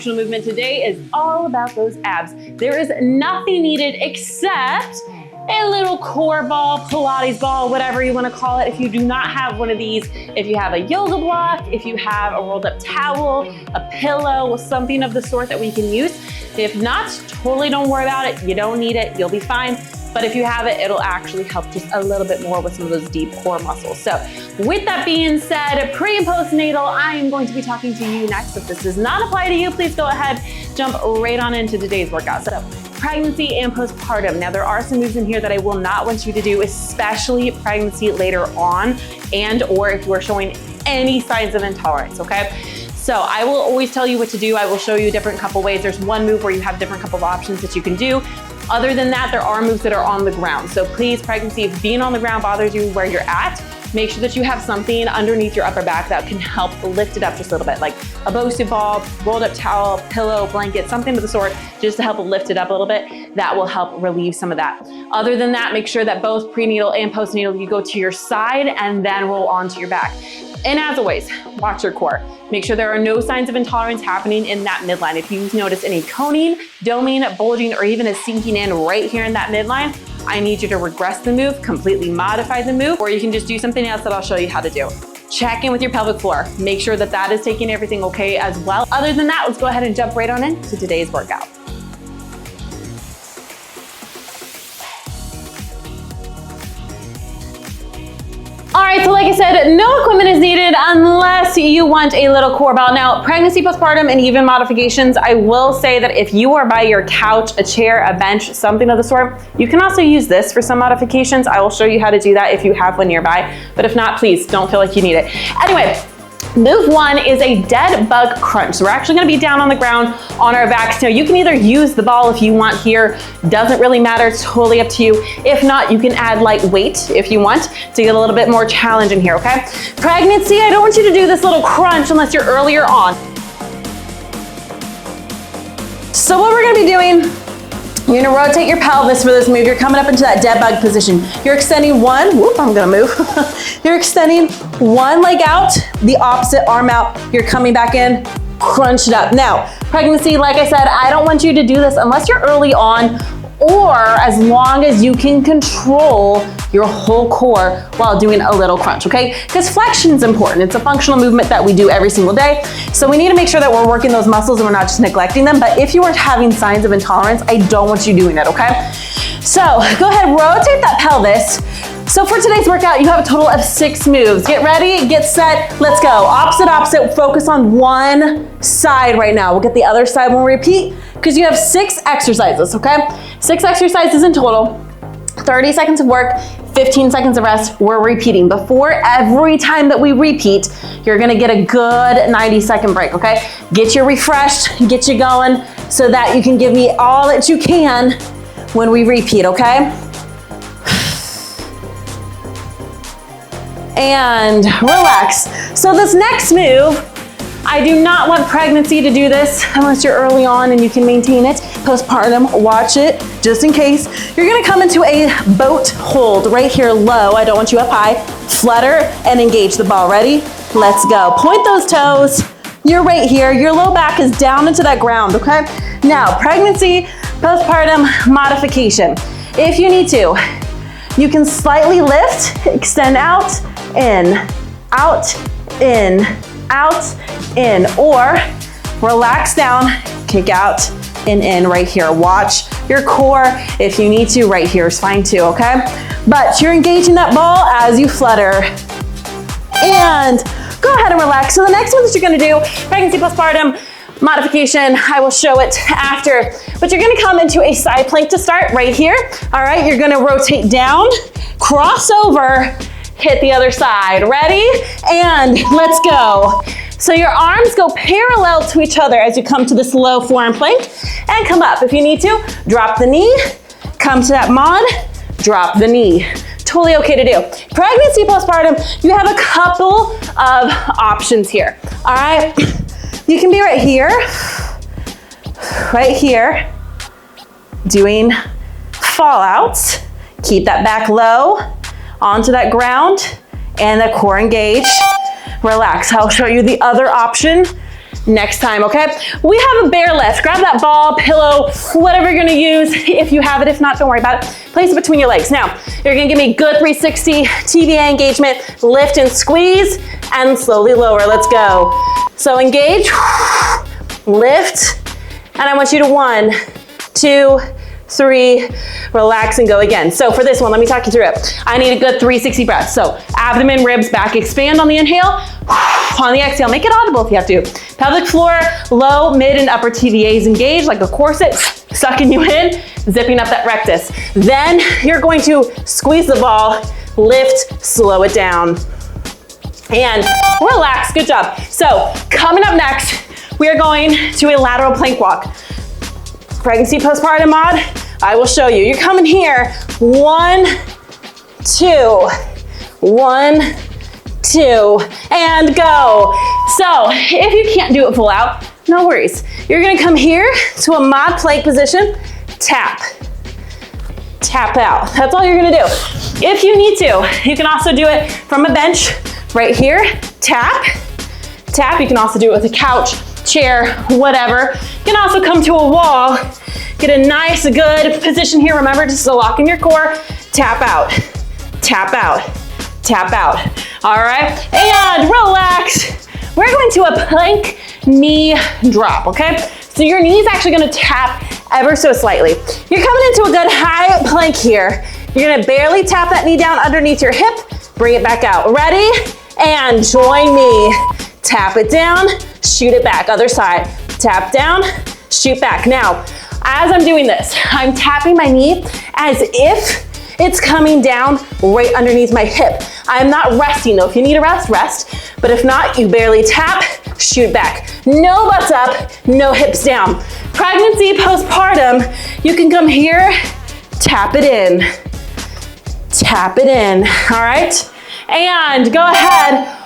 functional movement today is all about those abs. There is nothing needed except a little core ball, Pilates ball, whatever you want to call it. If you do not have one of these, if you have a yoga block, if you have a rolled up towel, a pillow, something of the sort that we can use. If not, totally don't worry about it. You don't need it, you'll be fine. But if you have it, it'll actually help just a little bit more with some of those deep core muscles. So with that being said, pre and postnatal, I am going to be talking to you next. If this does not apply to you, please go ahead, jump right on into today's workout. So pregnancy and postpartum. Now there are some moves in here that I will not want you to do, especially pregnancy later on, and or if you are showing any signs of intolerance, okay? So I will always tell you what to do. I will show you a different couple ways. There's one move where you have different couple of options that you can do. Other than that, there are moves that are on the ground. So please, pregnancy, if being on the ground bothers you where you're at, make sure that you have something underneath your upper back that can help lift it up just a little bit, like a Bosu ball, rolled up towel, pillow, blanket, something of the sort, just to help lift it up a little bit. That will help relieve some of that. Other than that, make sure that both prenatal and postnatal, you go to your side and then roll onto your back. And as always, watch your core. Make sure there are no signs of intolerance happening in that midline. If you notice any coning, doming, bulging, or even a sinking in right here in that midline, I need you to regress the move, completely modify the move, or you can just do something else that I'll show you how to do. Check in with your pelvic floor. Make sure that that is taking everything okay as well. Other than that, let's go ahead and jump right on into today's workout. All right, so like I said, no equipment is needed unless you want a little core ball. Now, pregnancy, postpartum, and even modifications, I will say that if you are by your couch, a chair, a bench, something of the sort, you can also use this for some modifications. I will show you how to do that if you have one nearby, but if not, please don't feel like you need it. Anyway, move one is a dead bug crunch. So we're actually gonna be down on the ground on our backs. Now you can either use the ball if you want here, doesn't really matter, it's totally up to you. If not, you can add light weight if you want to get a little bit more challenge in here, okay? Pregnancy, I don't want you to do this little crunch unless you're earlier on. So what we're gonna be doing, you're gonna rotate your pelvis for this move. You're coming up into that dead bug position. You're extending one, whoop, I'm gonna move. You're extending one leg out, the opposite arm out. You're coming back in, crunch it up. Now, pregnancy, like I said, I don't want you to do this unless you're early on or as long as you can control your whole core while doing a little crunch, okay? Because flexion is important. It's a functional movement that we do every single day. So we need to make sure that we're working those muscles and we're not just neglecting them. But if you are having signs of intolerance, I don't want you doing it, okay? So go ahead, rotate that pelvis. So for today's workout, you have a total of 6 moves. Get ready, get set, let's go. Opposite, opposite, focus on one side right now. We'll get the other side when we repeat, because you have 6 exercises, okay? 6 exercises in total, 30 seconds of work, 15 seconds of rest. We're repeating. Before every time that we repeat, you're gonna get a good 90-second break, okay? Get you refreshed, get you going, so that you can give me all that you can when we repeat, okay? And relax. So this next move, I do not want pregnancy to do this unless you're early on and you can maintain it. Postpartum, watch it just in case. You're gonna come into a boat hold right here low. I don't want you up high. Flutter and engage the ball. Ready? Let's go. Point those toes. You're right here. Your low back is down into that ground, okay? Now, pregnancy, postpartum modification. If you need to, you can slightly lift, extend out, in, out, in, or relax down, kick out, and in right here. Watch your core. If you need to, right here is fine too, okay? But you're engaging that ball as you flutter. And go ahead and relax. So the next one that you're gonna do, pregnancy, postpartum, modification, I will show it after, but you're gonna come into a side plank to start right here. All right, you're gonna rotate down, cross over, hit the other side. Ready? And let's go. So your arms go parallel to each other as you come to this low forearm plank and come up. If you need to, drop the knee, come to that mod, drop the knee. Totally okay to do. Pregnancy, postpartum, you have a couple of options here. All right, you can be right here, doing fallouts. Keep that back low, onto that ground, and the core engaged. Relax. I'll show you the other option next time, okay? We have a bear lift. Grab that ball, pillow, whatever you're gonna use, if you have it. If not, don't worry about it. Place it between your legs. Now, you're gonna give me good 360 TVA engagement, lift and squeeze, and slowly lower. Let's go. So engage, lift, and I want you to 1, 2, 3, relax and go again. So for this one, let me talk you through it. I need a good 360 breaths. So abdomen, ribs, back, expand on the inhale. On the exhale, make it audible if you have to. Pelvic floor, low, mid, and upper TVAs engaged like a corset, sucking you in, zipping up that rectus. Then you're going to squeeze the ball, lift, slow it down, and relax. Good job. So coming up next, we are going to a lateral plank walk. Pregnancy, postpartum mod, I will show you. You're coming here, 1, 2, 1, 2, and go. So if you can't do it full out, no worries. You're gonna come here to a mod plank position, tap, tap out. That's all you're gonna do. If you need to, you can also do it from a bench right here, tap, tap. You can also do it with a couch, chair, whatever. You can also come to a wall, get a nice, good position here. Remember, just to lock in your core, tap out, tap out, tap out. All right, and relax. We're going to a plank knee drop, okay? So your knee's actually gonna tap ever so slightly. You're coming into a good high plank here. You're gonna barely tap that knee down underneath your hip, bring it back out. Ready? And join me. Tap it down, shoot it back. Other side, tap down, shoot back. Now, as I'm doing this, I'm tapping my knee as if it's coming down right underneath my hip. I'm not resting though. If you need a rest, rest. But if not, you barely tap, shoot back. No butts up, no hips down. Pregnancy, postpartum, you can come here, tap it in, tap it in, all right? And go ahead,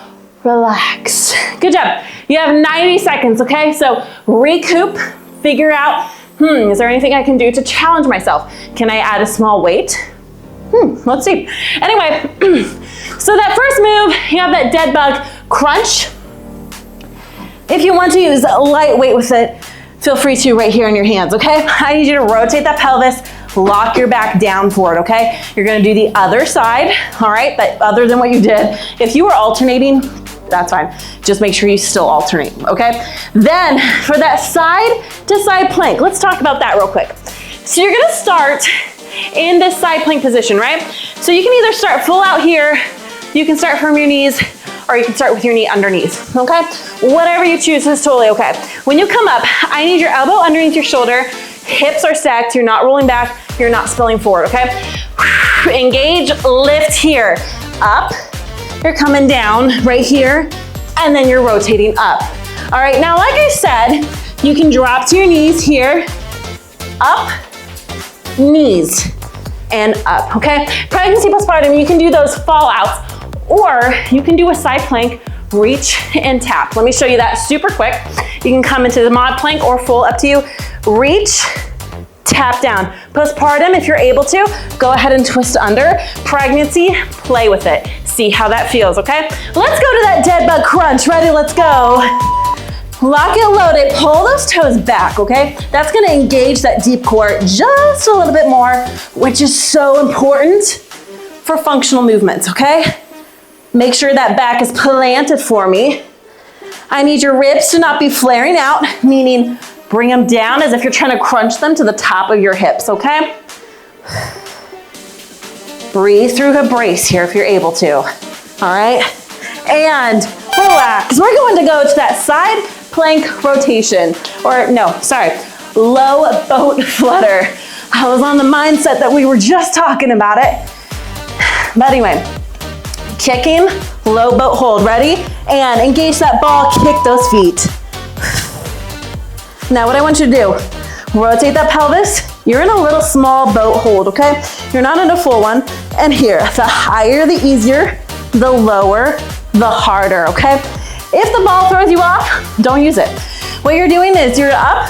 relax. Good job. You have 90 seconds, okay? So recoup, figure out, is there anything I can do to challenge myself? Can I add a small weight? Let's see. Anyway, so that first move, you have that dead bug crunch. If you want to use light weight with it, feel free to right here in your hands, okay? I need you to rotate that pelvis, lock your back down for it, okay? You're gonna do the other side, all right? That other than what you did. If you were alternating, that's fine. Just make sure you still alternate, okay? Then for that side to side plank, let's talk about that real quick. So you're gonna start in this side plank position, right? So you can either start full out here, you can start from your knees, or you can start with your knee underneath, okay? Whatever you choose is totally okay. When you come up, I need your elbow underneath your shoulder, hips are stacked, you're not rolling back, you're not spilling forward, okay? Engage, lift here, up, you're coming down right here, and then you're rotating up. All right, now like I said, you can drop to your knees here, up, knees, and up, okay? Pregnancy, postpartum, you can do those fall outs, or you can do a side plank, reach and tap. Let me show you that super quick. You can come into the mod plank or full, up to you. Reach, tap down. Postpartum, if you're able to, go ahead and twist under. Pregnancy, play with it. See how that feels, okay? Let's go to that dead bug crunch. Ready, let's go. Lock it, load it, pull those toes back, okay? That's gonna engage that deep core just a little bit more, which is so important for functional movements, okay? Make sure that back is planted for me. I need your ribs to not be flaring out, meaning bring them down as if you're trying to crunch them to the top of your hips, okay? Breathe through a brace here if you're able to, all right? And relax. We're going to go to that side plank rotation, or no, sorry, low boat flutter. I was on the mindset that we were just talking about it. But anyway, kicking, low boat hold, ready? And engage that ball, kick those feet. Now what I want you to do, rotate that pelvis. You're in a little small boat hold, okay? You're not in a full one. And here, the higher, the easier, the lower, the harder, okay? If the ball throws you off, don't use it. What you're doing is you're up,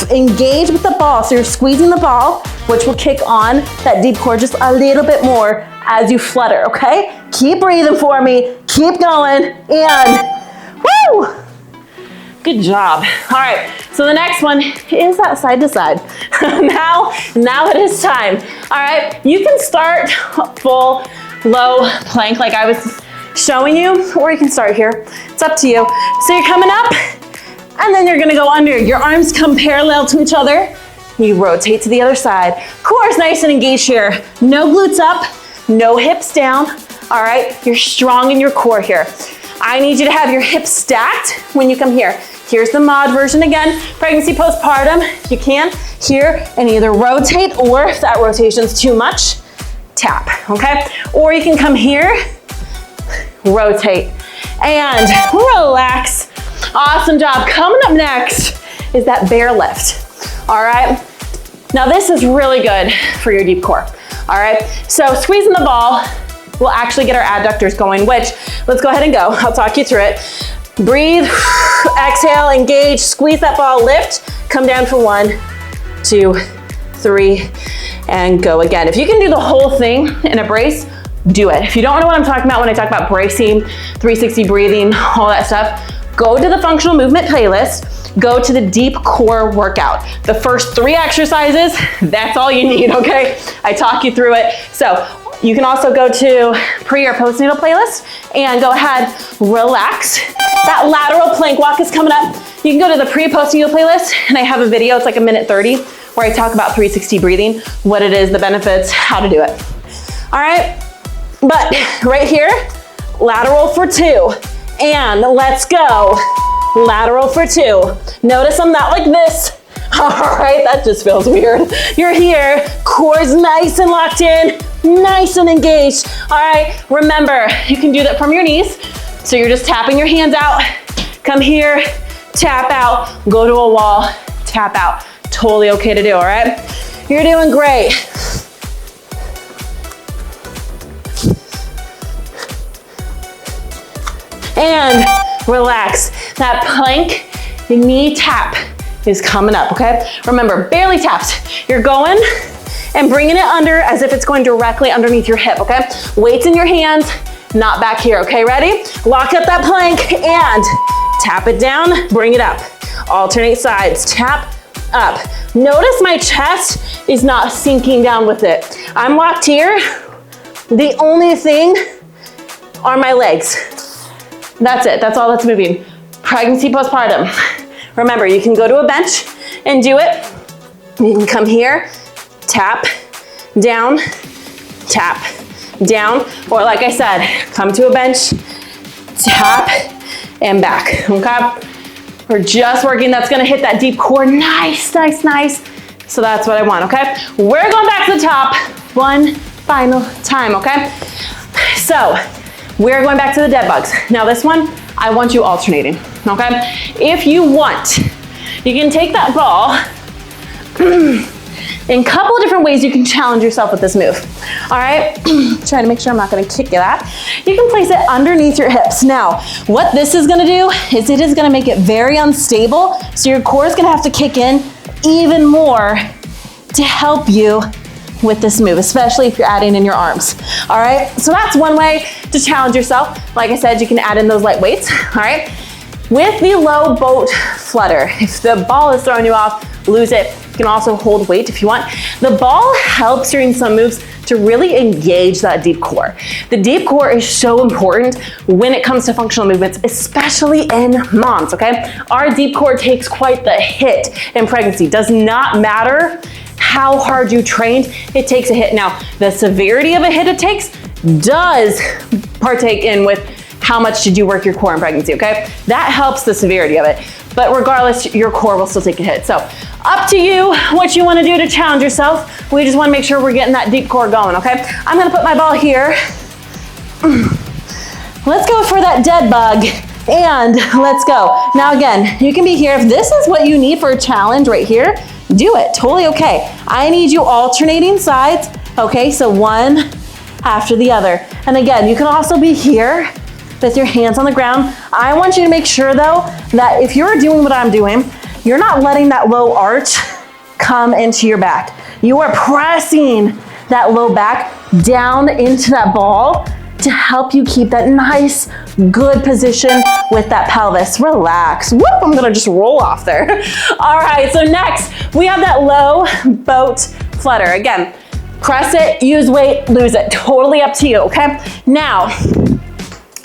engage with the ball. So you're squeezing the ball, which will kick on that deep core just a little bit more as you flutter, okay? Keep breathing for me, keep going, and woo! Good job. All right, so the next one is that side to side. Now it is time. All right, you can start full low plank like I was showing you, or you can start here. It's up to you. So you're coming up, and then you're gonna go under. Your arms come parallel to each other. You rotate to the other side. Core's nice and engaged here. No glutes up, no hips down. All right, you're strong in your core here. I need you to have your hips stacked when you come here. Here's the mod version again. Pregnancy, postpartum, you can here and either rotate, or if that rotation's too much, tap, okay? Or you can come here, rotate, and relax. Awesome job. Coming up next is that bear lift, all right? Now this is really good for your deep core, all right? So squeezing the ball will actually get our adductors going, which, let's go ahead and go. I'll talk you through it. Breathe, exhale, engage, squeeze that ball, lift, come down for 1, 2, 3, and go again. If you can do the whole thing in a brace, do it. If you don't know what I'm talking about when I talk about bracing, 360 breathing, all that stuff, go to the functional movement playlist, go to the deep core workout. The first 3 exercises, that's all you need, okay? I talk you through it. So you can also go to pre or postnatal playlist and go ahead, relax. That lateral plank walk is coming up. You can go to the pre-postnatal playlist, and I have a video, it's like 1:30, where I talk about 360 breathing, what it is, the benefits, how to do it. All right, but right here, lateral for 2, and let's go. Lateral for 2. Notice I'm not like this. All right, that just feels weird. You're here, core's nice and locked in, nice and engaged. All right, remember, you can do that from your knees. So you're just tapping your hands out, come here, tap out, go to a wall, tap out. Totally okay to do, all right? You're doing great. And relax. That plank knee tap is coming up, okay? Remember, barely taps. You're going and bringing it under as if it's going directly underneath your hip, okay? Weights in your hands, not back here, okay? Ready? Lock up that plank and tap it down, bring it up. Alternate sides, tap, up. Notice my chest is not sinking down with it. I'm locked here. The only thing are my legs. That's it, that's all that's moving. Pregnancy, postpartum. Remember, you can go to a bench and do it. You can come here, tap, down, tap, down, or like I said, come to a bench, tap, and back, okay? We're just working, that's gonna hit that deep core, nice, nice, nice. So that's what I want, okay? We're going back to the top, one final time, okay? So, we're going back to the dead bugs. Now this one, I want you alternating, okay? If you want, you can take that ball, in a couple of different ways you can challenge yourself with this move. All right, trying to make sure I'm not gonna kick that. You can place it underneath your hips. Now, what this is gonna do is it is gonna make it very unstable, so your core is gonna have to kick in even more to help you with this move, especially if you're adding in your arms. All right, so that's one way to challenge yourself. Like I said, you can add in those light weights, all right? With the low boat flutter, if the ball is throwing you off, lose it. You can also hold weight if you want. The ball helps during some moves to really engage that deep core. The deep core is so important when it comes to functional movements, especially in moms, okay? Our deep core takes quite the hit in pregnancy. Does not matter how hard you trained, it takes a hit. Now, the severity of a hit it takes does partake in with how much did you work your core in pregnancy, okay? That helps the severity of it. But regardless, your core will still take a hit. So up to you what you wanna do to challenge yourself. We just wanna make sure we're getting that deep core going, okay? I'm gonna put my ball here. Let's go for that dead bug and let's go. Now again, you can be here. If this is what you need for a challenge right here, do it, totally okay. I need you alternating sides, okay? So one after the other. And again, you can also be here with your hands on the ground. I want you to make sure though, that if you're doing what I'm doing, you're not letting that low arch come into your back. You are pressing that low back down into that ball to help you keep that nice, good position with that pelvis. Relax. Whoop, I'm gonna just roll off there. All right, so next, we have that low boat flutter. Again, press it, use weight, lose it. Totally up to you, okay? Now,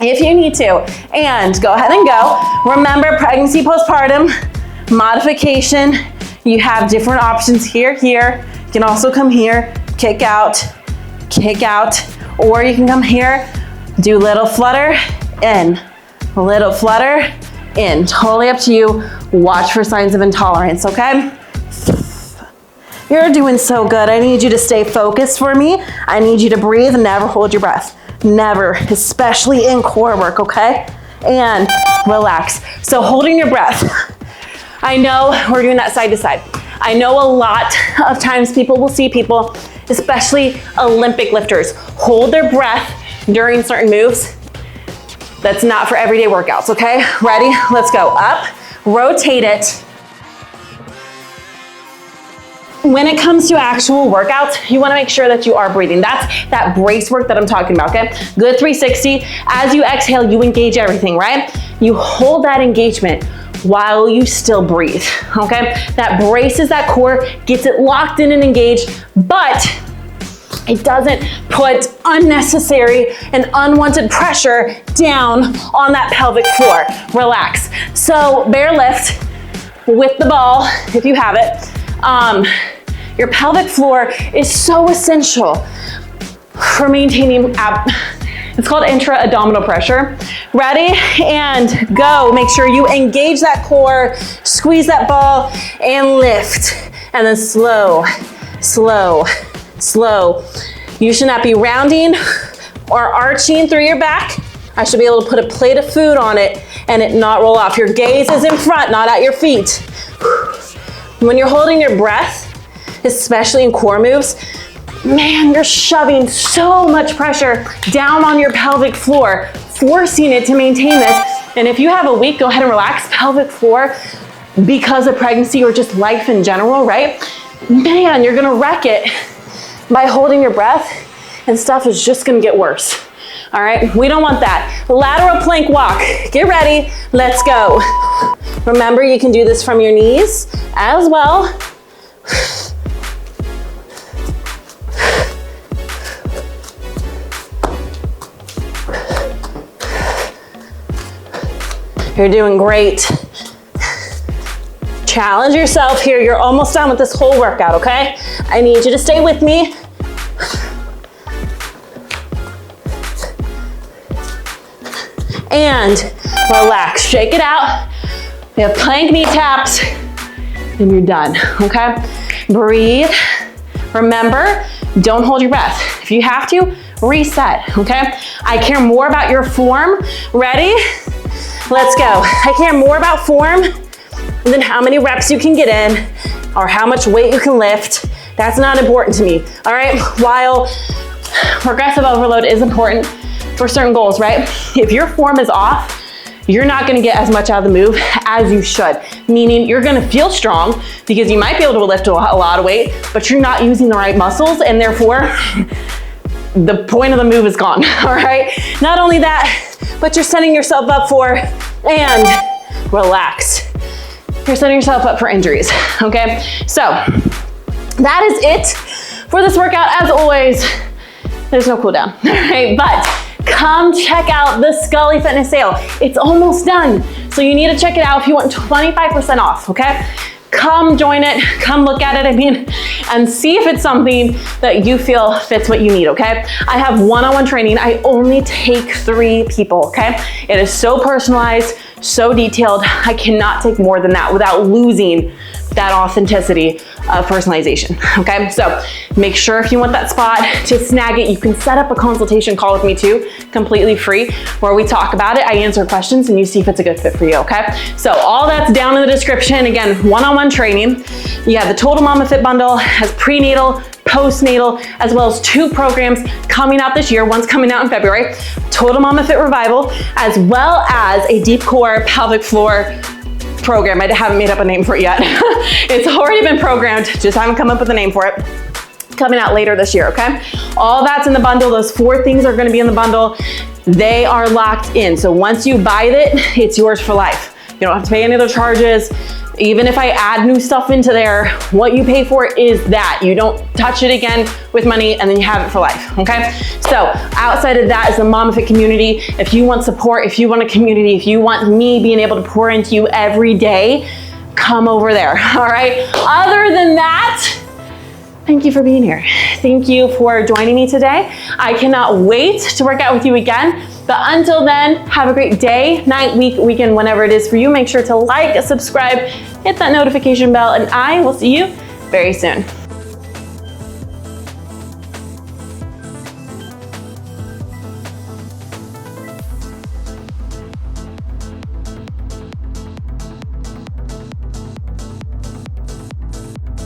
if you need to, and go ahead and go. Remember, pregnancy, postpartum, modification. You have different options here. You can also come here, kick out, or you can come here, do little flutter, in, little flutter, in. Totally up to you. Watch for signs of intolerance, okay? You're doing so good. I need you to stay focused for me. I need you to breathe and never hold your breath. Never, especially in core work, okay? And relax. So holding your breath. I know we're doing that side to side. I know a lot of times people will see people, especially Olympic lifters, hold their breath during certain moves. That's not for everyday workouts, okay? Ready? Let's go. Up, rotate it. When it comes to actual workouts, you wanna make sure that you are breathing. That's that brace work that I'm talking about, okay? Good 360. As you exhale, you engage everything, right? You hold that engagement while you still breathe, okay? That braces that core, gets it locked in and engaged, but it doesn't put unnecessary and unwanted pressure down on that pelvic floor. Relax. So bear lift with the ball, if you have it. Your pelvic floor is so essential for maintaining it's called intra-abdominal pressure. Ready? And go. Make sure you engage that core, squeeze that ball, and lift. And then slow, slow, slow. You should not be rounding or arching through your back. I should be able to put a plate of food on it and it not roll off. Your gaze is in front, not at your feet. When you're holding your breath, especially in core moves, man, you're shoving so much pressure down on your pelvic floor, forcing it to maintain this. And if you have a week, go ahead and relax. Pelvic floor, because of pregnancy or just life in general, right? Man, you're gonna wreck it by holding your breath, and stuff is just gonna get worse. All right, we don't want that. Lateral plank walk. Get ready, let's go. Remember, you can do this from your knees as well. You're doing great. Challenge yourself here. You're almost done with this whole workout, okay? I need you to stay with me. And relax, shake it out. We have plank knee taps, and you're done, okay? Breathe. Remember, don't hold your breath. If you have to, reset, okay? I care more about your form. Ready? Let's go. I care more about form than how many reps you can get in or how much weight you can lift. That's not important to me, all right? While progressive overload is important for certain goals, right? If your form is off, you're not gonna get as much out of the move as you should. Meaning you're gonna feel strong because you might be able to lift a lot of weight, but you're not using the right muscles, and therefore the point of the move is gone, all right? Not only that, but you're setting yourself up for, and relax. You're setting yourself up for injuries, okay? So that is it for this workout. As always, there's no cool down, all right? But come check out the Scully Fitness sale. It's almost done. So you need to check it out if you want 25% off, okay? Come join it, come look at it, and see if it's something that you feel fits what you need, okay? I have one-on-one training. I only take 3 people, okay? It is so personalized, so detailed. I cannot take more than that without losing that authenticity of personalization, okay? So make sure if you want that spot to snag it, you can set up a consultation call with me too, completely free, where we talk about it, I answer questions, and you see if it's a good fit for you, okay? So all that's down in the description. Again, one-on-one training. You have the Total Momma Fit Bundle, has prenatal, postnatal, as well as 2 programs coming out this year. One's coming out in February, Total Momma Fit Revival, as well as a deep core pelvic floor program. I haven't made up a name for it yet. It's already been programmed, just haven't come up with a name for it. coming out later this year, okay? All that's in the bundle. Those 4 things are gonna be in the bundle. They are locked in. So once you buy it, it's yours for life. You don't have to pay any other charges. Even if I add new stuff into there, what you pay for is that. You don't touch it again with money and then you have it for life, okay? So outside of that is the Momma Fit community. If you want support, if you want a community, if you want me being able to pour into you every day, come over there, all right? Other than that, thank you for being here. Thank you for joining me today. I cannot wait to work out with you again. But until then, have a great day, night, week, weekend, whenever it is for you. Make sure to like, subscribe, hit that notification bell, and I will see you very soon.